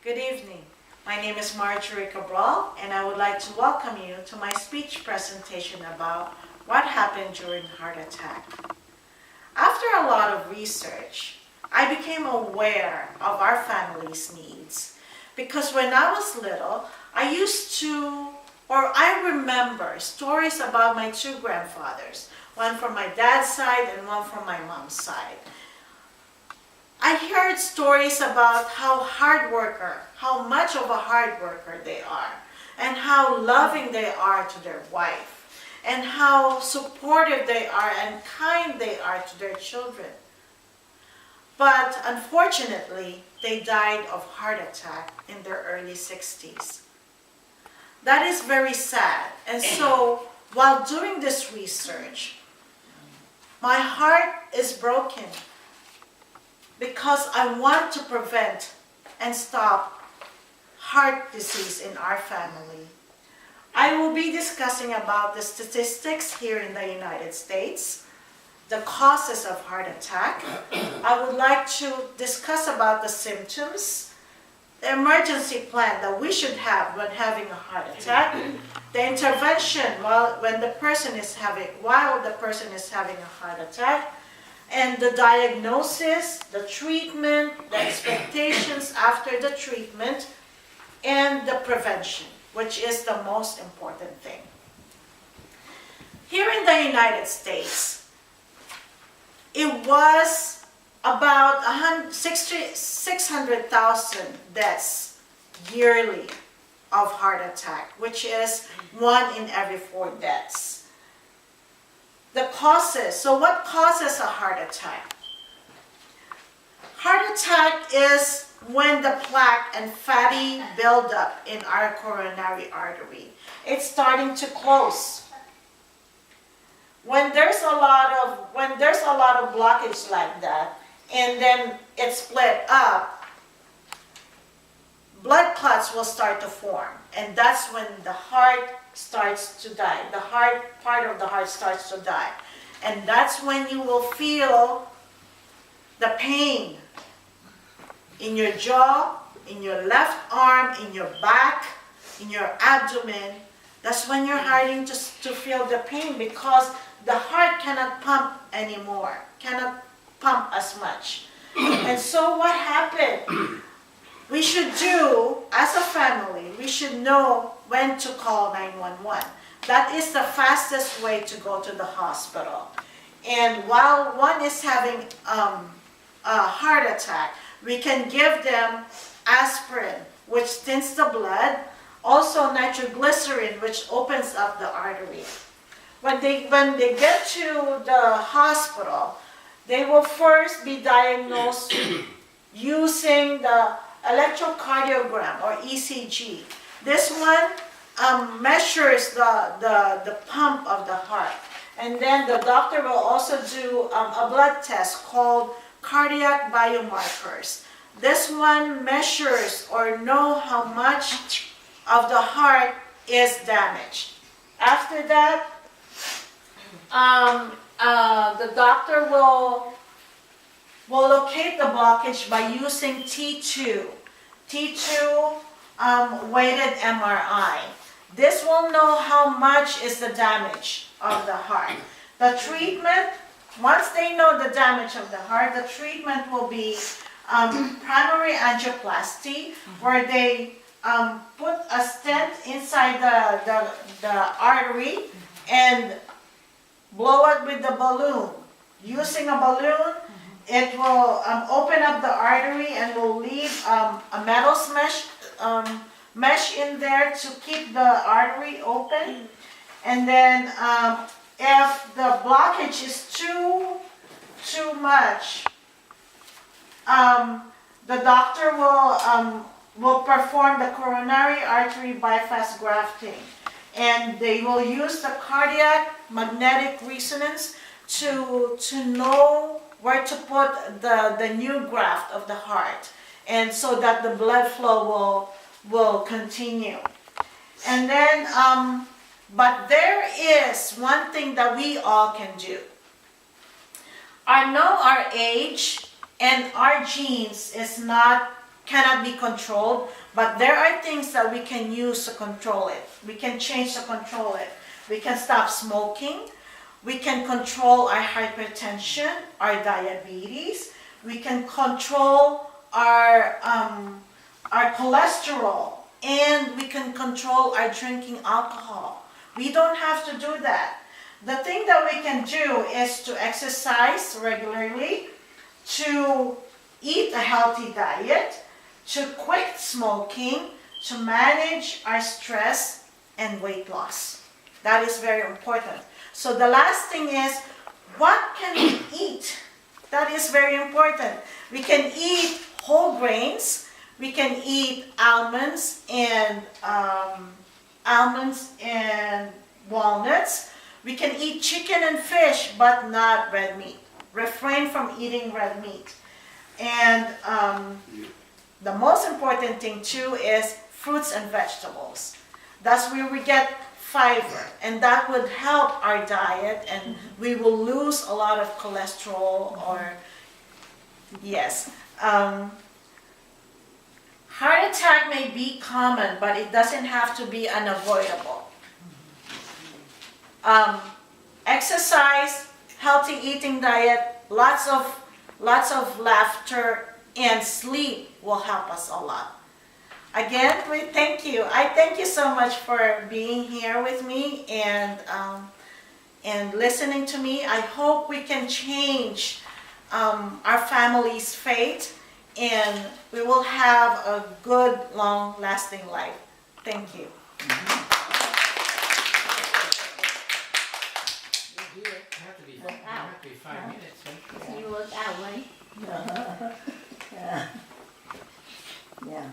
Good evening. My name is Marjorie Cabral, and I would like to welcome you to my speech presentation about what happened during heart attack. After a lot of research, I became aware of our family's needs because when I was little, I remember stories about my two grandfathers, one from my dad's side and one from my mom's side. I heard stories about how much of a hard worker they are, and how loving they are to their wife, and how supportive they are and kind they are to their children. But unfortunately, they died of heart attack in their early 60s. That is very sad. And so, while doing this research, my heart is broken because I want to prevent and stop heart disease in our family. I will be discussing about the statistics here in the United States, the causes of heart attack. I would like to discuss about the symptoms, the emergency plan that we should have when having a heart attack, the intervention while the person is having a heart attack, and the diagnosis, the treatment, the expectations after the treatment, and the prevention, which is the most important thing. Here in the United States, it was about 600,000 deaths yearly of heart attack, which is 1 in every 4 deaths. The causes. So what causes a heart attack? Heart attack is when the plaque and fatty buildup in our coronary artery, it's starting to close. When there's a lot of blockage like that, and then it's split up, blood clots will start to form, and that's when the heart starts to die. The part of the heart starts to die. And that's when you will feel the pain in your jaw, in your left arm, in your back, in your abdomen. That's when you're starting to feel the pain because the heart cannot pump anymore, cannot pump as much. And so what happened? We should do, as a family, we should know when to call 911. That is the fastest way to go to the hospital. And while one is having a heart attack, we can give them aspirin, which thins the blood, also nitroglycerin, which opens up the artery. When they get to the hospital, they will first be diagnosed using the electrocardiogram or ECG. This one measures the pump of the heart. And then the doctor will also do a blood test called cardiac biomarkers. This one measures or know how much of the heart is damaged. After that, the doctor will locate the blockage by using T2 weighted MRI. This will know how much is the damage of the heart. The treatment, once they know the damage of the heart, the treatment will be primary angioplasty, where they put a stent inside the artery and blow it with the balloon. Using a balloon, it will open up the artery and will leave a metal mesh in there to keep the artery open. And then if the blockage is too much, the doctor will perform the coronary artery bypass grafting. And they will use the cardiac magnetic resonance to know where to put the new graft of the heart, and so that the blood flow will continue. And then, but there is one thing that we all can do. Our age and our genes is not cannot be controlled, but there are things that we can use to control it. We can change to control it. We can stop smoking. We can control our hypertension, our diabetes. We can control our cholesterol, and we can control our drinking alcohol. We don't have to do that. The thing that we can do is to exercise regularly, to eat a healthy diet, to quit smoking, to manage our stress and weight loss. That is very important. So the last thing is, what can we eat? That is very important. We can eat whole grains. We can eat almonds and walnuts. We can eat chicken and fish, but not red meat. Refrain from eating red meat. And the most important thing too is fruits and vegetables. That's where we get fiber, and that would help our diet, and we will lose a lot of cholesterol or, yes. Heart attack may be common, but it doesn't have to be unavoidable. Exercise, healthy eating diet, lots of laughter, and sleep will help us a lot. Again, we thank you. I thank you so much for being here with me and listening to me. I hope we can change our family's fate, and we will have a good, long-lasting life. Thank you. You have to be 5 minutes, huh? You look that way. Yeah. Yeah.